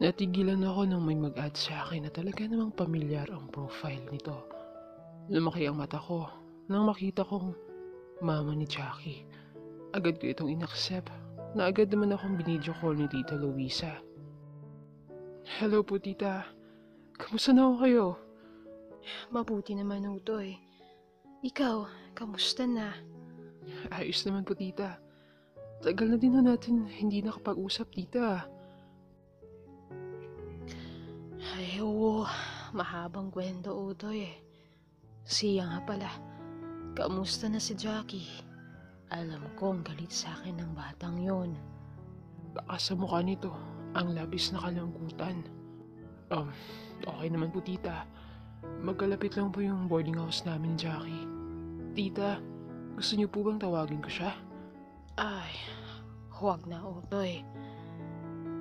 Natigilan ako nang may mag-add sa akin na talaga namang pamilyar ang profile nito. Lumaki ang mata ko nang makita kong mama ni Jackie. Agad ko itong inaccept na agad naman akong binidyo call ni Tita Luisa. Hello po tita, kamusta na ako kayo? Mabuti naman Utoy. Ikaw, kamusta na? Ayos naman po tita. Tagal na din na natin hindi nakapag-usap tita. Ay, oo. Mahabang kwento, Utoy eh. Siya nga pala. Kamusta na si Jackie? Alam kong galit sa akin ng batang yon. Baka sa mukha nito ang labis na kalungkutan. Okay naman po tita. Magkalapit lang po yung boarding house namin ni Jackie. Tita, gusto niyo po bang tawagin ko siya? Ay, huwag na, Utoy.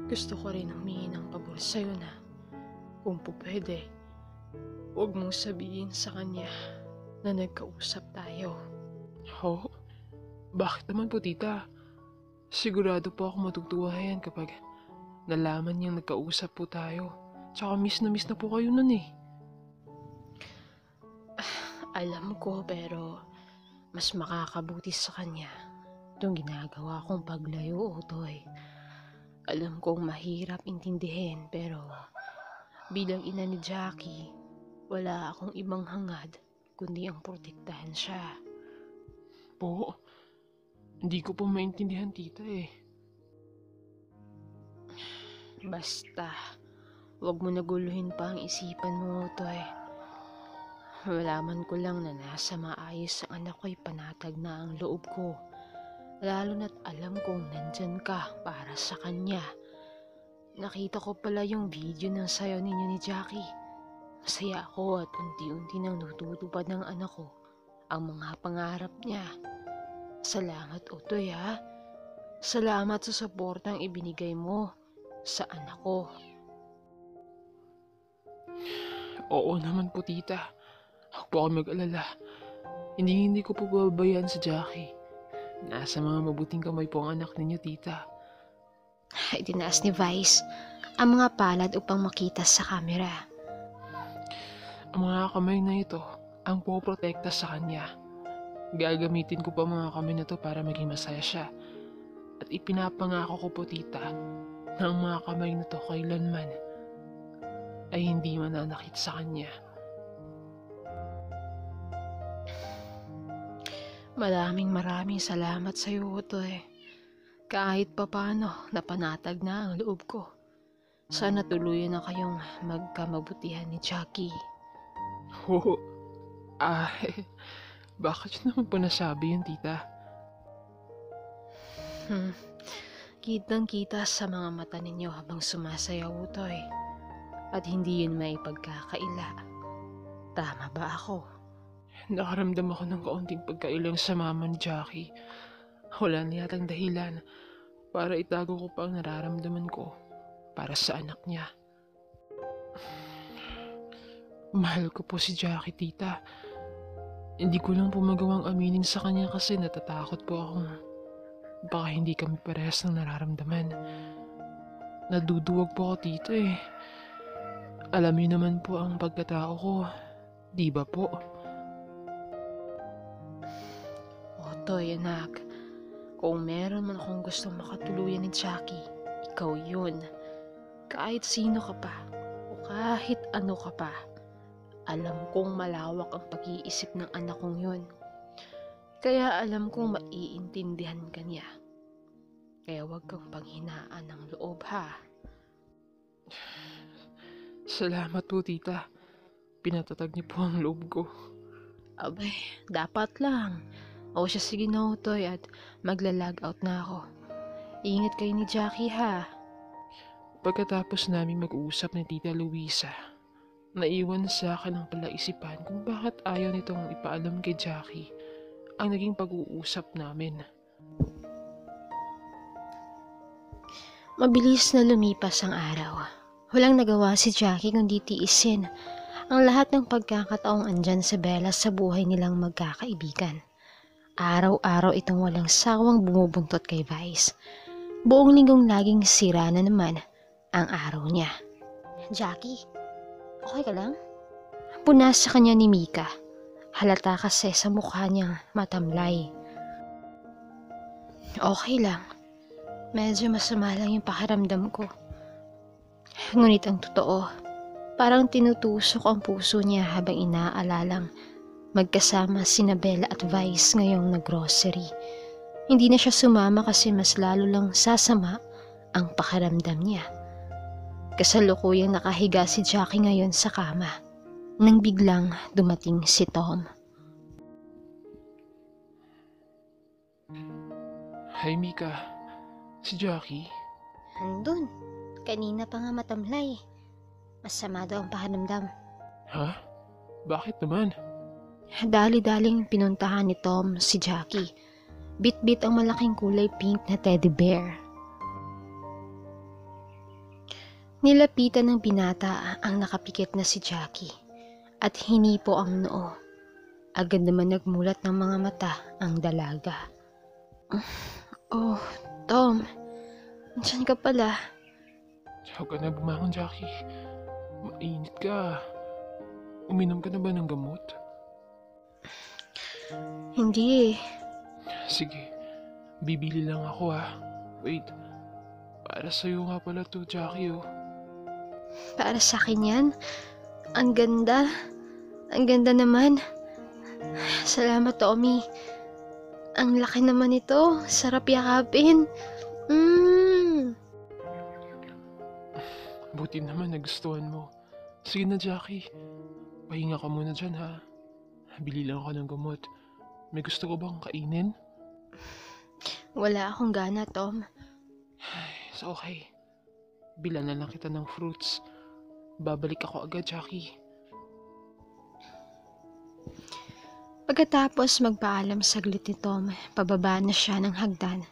Gusto ko rin humingi ng pabor sa'yo na kung po pwede, huwag mong sabihin sa kanya na nagkausap tayo. Oh, bakit naman po tita? Sigurado po ako matutuwa yan kapag nalaman niyang nagkausap po tayo. Tsaka miss na po kayo nun eh. Alam ko pero mas makakabuti sa kanya itong ginagawa kong paglayo, Utoy. Alam kong mahirap intindihin pero bilang ina ni Jackie, wala akong ibang hangad kundi ang protektahan siya. Po, hindi ko po maintindihan tita eh. Basta, huwag mo naguluhin pa ang isipan mo, Utoy. Malaman ko lang na nasa maayos ang anak ko'y panatag na ang loob ko. Lalo na't alam kong nandyan ka para sa kanya. Nakita ko pala yung video ng sayo ninyo ni Jackie. Masaya ako at unti-unti nang natutupad ng anak ko ang mga pangarap niya. Salamat, Utoy ha. Salamat sa suportang ibinigay mo sa anak ko. Oo naman po tita. Huwag po ako mag-alala. Hindi ko po bababayaan si Jackie. Nasa mga mabuting kamay po ang anak ninyo tita. Itinaas ni Vice ang mga palad upang makita sa kamera. Ang mga kamay na ito ang poprotekta sa kanya. Gagamitin ko pa mga kamay na to para maging masaya siya. At ipinapangako ko po tita na ang mga kamay na to kailanman ay hindi mananakit sa kanya. Maraming salamat sa iyo, Utoy. Kahit papano napanatag na ang loob ko. Sana tuluyan na kayong magkamabutihan ni Jackie. Oo. Bakit yun naman po nasabi yun tita? Kitang-kita sa mga mata ninyo habang sumasayaw, Utoy. At hindi yun may pagkakaila. Tama ba ako? Nakaramdam ako ng kaunting pagkailang sa mama ni Jackie. Wala na yatang dahilan para itago ko pa ang nararamdaman ko para sa anak niya. Mahal ko po si Jackie, tita. Hindi ko lang po magawang aminin sa kanya kasi natatakot po akong baka hindi kami parehas ng nararamdaman. Naduduwag po ako, tita eh. Alam niyo naman po ang pagkatao ko, di ba po? Otoy, anak. Kung meron man akong gustong makatuluyan ni Jackie, ikaw yun. Kahit sino ka pa, o kahit ano ka pa, alam kong malawak ang pag-iisip ng anak kong yun. Kaya alam kong maiintindihan ka niya. Kaya huwag kang panghinaan ng loob, ha? Salamat po, tita. Pinatatag niyo po ang loob ko. Abay, dapat lang. O siya, sige na, Utoy, at magla-log out na ako. Ingat kayo ni Jackie, ha? Pagkatapos namin mag-uusap ni Tita Luisa, naiwan sa akin ang palaisipan kung bakit ayaw nitong ipaalam kay Jackie ang naging pag-uusap namin. Mabilis na lumipas ang araw. Walang nagawa si Jackie kundi tiisin ang lahat ng pagkakataong andyan si Bella sa buhay nilang magkakaibigan. Araw-araw itong walang sawang bumubuntot kay Vice. Buong linggong laging sira na naman ang araw niya. Jackie, okay ka lang? Punas sa kanya ni Mika. Halata kasi sa mukha niyang matamlay. Okay lang. Medyo masama lang yung pakiramdam ko. Ngunit ang totoo, parang tinutusok ang puso niya habang inaalalang magkasama sina Bella at Vice ngayong nag-grocery. Hindi na siya sumama kasi mas lalo lang sasama ang pakiramdam niya. Kasalukuyang nakahiga si Jackie ngayon sa kama nang biglang dumating si Tom. Hi Mika, si Jackie. Andun, kanina pa nga matamlay. Masama daw ang pakiramdam. Ha? Bakit naman? Dali-daling pinuntahan ni Tom si Jackie. Bit-bit ang malaking kulay pink na teddy bear. Nilapitan ng binata ang nakapikit na si Jackie at hinipo ang noo. Agad naman nagmulat ng mga mata ang dalaga. Oh, Tom, nandiyan ka pala. Huwag ka na bumangon, Jackie. Mainit ka. Uminom ka na ba ng gamot? Hindi eh. Sige, bibili lang ako Wait, para sa'yo nga pala to, Jackie Para sa akin yan. Ang ganda. Ang ganda naman. Salamat, Tommy. Ang laki naman ito. Sarap yakapin. Buti naman nagustuhan mo. Sige na, Jackie. Pahinga ka muna dyan, ha? Bili lang ako ng gamot. May gusto ko bang kainin? Wala akong gana, Tom. So okay. Bilan na lang kita ng fruits. Babalik ako agad, Jackie. Pagkatapos magpaalam saglit ni Tom, pababa na siya ng hagdan.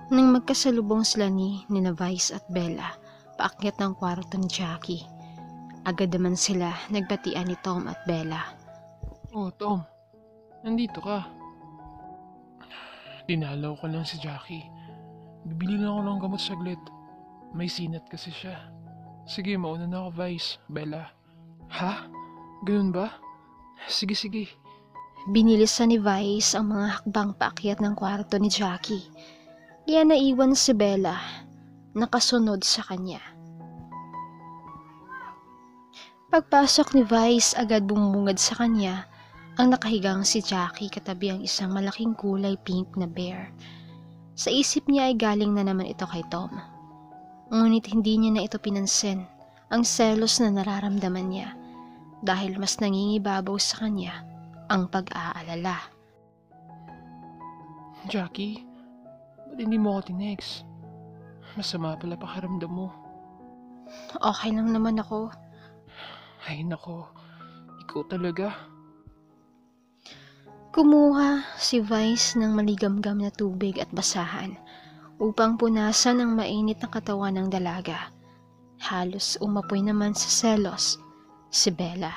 Nang magkasalubong sila ni Nina Vice at Bella, paakyat ng kwarto ni Jackie. Agad naman sila nagbatian ni Tom at Bella. Oh, Tom. Nandito ka. Dinalaw ko lang si Jackie. Bibili lang ako ng gamot saglit. May sinat kasi siya. Sige, mauna na ako, Vice. Bella. Ha? Ganun ba? Sige. Binilisan ni Vice ang mga hakbang paakyat ng kwarto ni Jackie. Kaya naiwan si Bella, nakasunod sa kanya. Pagpasok ni Vice, agad bumungad sa kanya ang nakahigang si Jackie katabi ang isang malaking kulay pink na bear. Sa isip niya ay galing na naman ito kay Tom. Ngunit hindi niya na ito pinansin ang selos na nararamdaman niya dahil mas nangingibabaw sa kanya ang pag-aalala. Jackie, ba't hindi mo ako tinext? Masama pala pakiramdam mo. Okay lang naman ako. Ay nako, ikaw talaga. Kumuha si Vice ng maligamgam na tubig at basahan upang punasan ang mainit na katawan ng dalaga. Halos umapoy naman sa selos si Bella.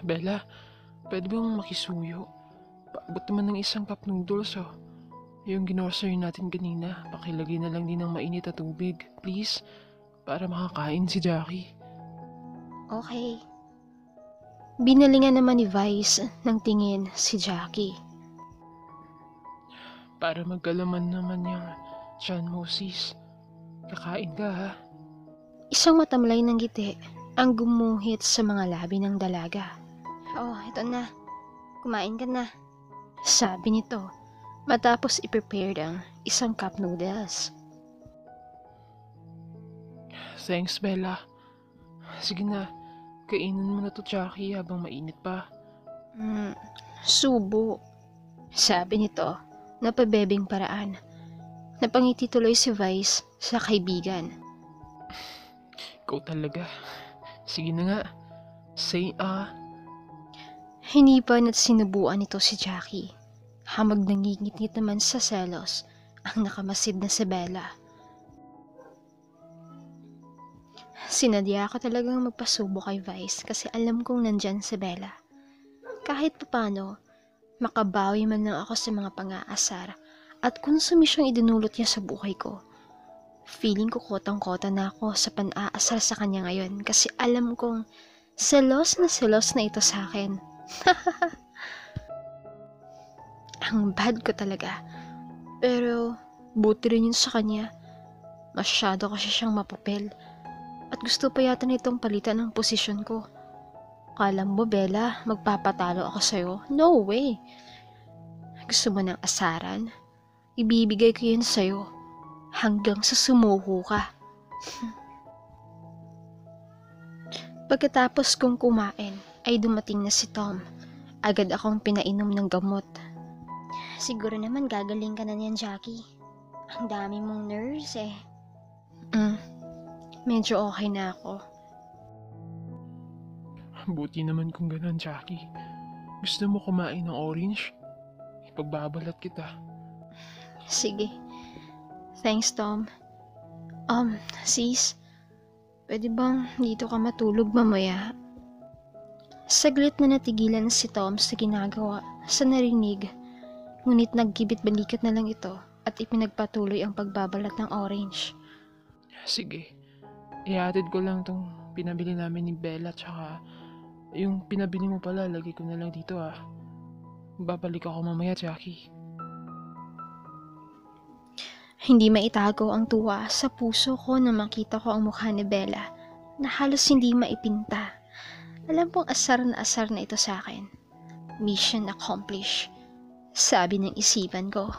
Bella, pwede bang makisuyo? Paabot naman ng isang cup noodles Yung ginorser natin kanina, pakilagay na lang din ng mainit na tubig, please. Para makakain si Jackie. Okay. Binalingan naman ni Vice ng tingin si Jackie. Para magkalaman naman yung tiyan mo, sis. Kakain ka, ha? Isang matamlay ng ngiti ang gumuhit sa mga labi ng dalaga. Oh, ito na. Kumain ka na. Sabi nito matapos i-prepare ang isang cup noodles. Thanks, Bella. Sige na, kainin mo na to, Jackie, habang mainit pa. Subo. Sabi nito na pabebing paraan. Napangiti tuloy si Vice sa kaibigan. Ikaw talaga. Sige na nga. Say Hinipan at sinubuan nito si Jackie. Hamag nangingit-ngit naman sa selos ang nakamasid na si Bella. Sinadya ko talagang magpasubo kay Vice kasi alam kong nandyan si Bella. Kahit papano, makabawi man lang ako sa mga pang-aasar at konsumisyong idinulot niya sa buhay ko. Feeling ko kotang-kota na ako sa pan-aasar sa kanya ngayon kasi alam kong selos na ito sa akin. Ang bad ko talaga. Pero buti rin yun sa kanya. Masyado kasi siyang mapapel. At gusto pa yata nitong palitan ng posisyon ko. Kala mo, Bella, magpapatalo ako sa'yo? No way! Gusto mo ng asaran? Ibibigay ko yun sa'yo. Hanggang sa sumuko ka. Pagkatapos kong kumain, ay dumating na si Tom. Agad akong pinainom ng gamot. Siguro naman gagaling ka na niyan, Jackie. Ang dami mong nerves eh. Medyo okay na ako. Buti naman kung ganun, Jackie. Gusto mo kumain ng orange? Ipagbabalat kita. Sige. Thanks, Tom. Sis, pwede bang dito ka matulog mamaya? Saglit na natigilan si Tom sa ginagawa, sa narinig. Ngunit naggibit-balikat na lang ito at ipinagpatuloy ang pagbabalat ng orange. Sige. Ihatid ko lang tong pinabili namin ni Bella tsaka yung pinabili mo pala, lagay ko na lang dito ah. Babalik ako mamaya, Jackie. Hindi maitago ang tuwa sa puso ko na makita ko ang mukha ni Bella na halos hindi maipinta. Alam kong asar na ito sa akin. Mission accomplished, sabi ng isipan ko.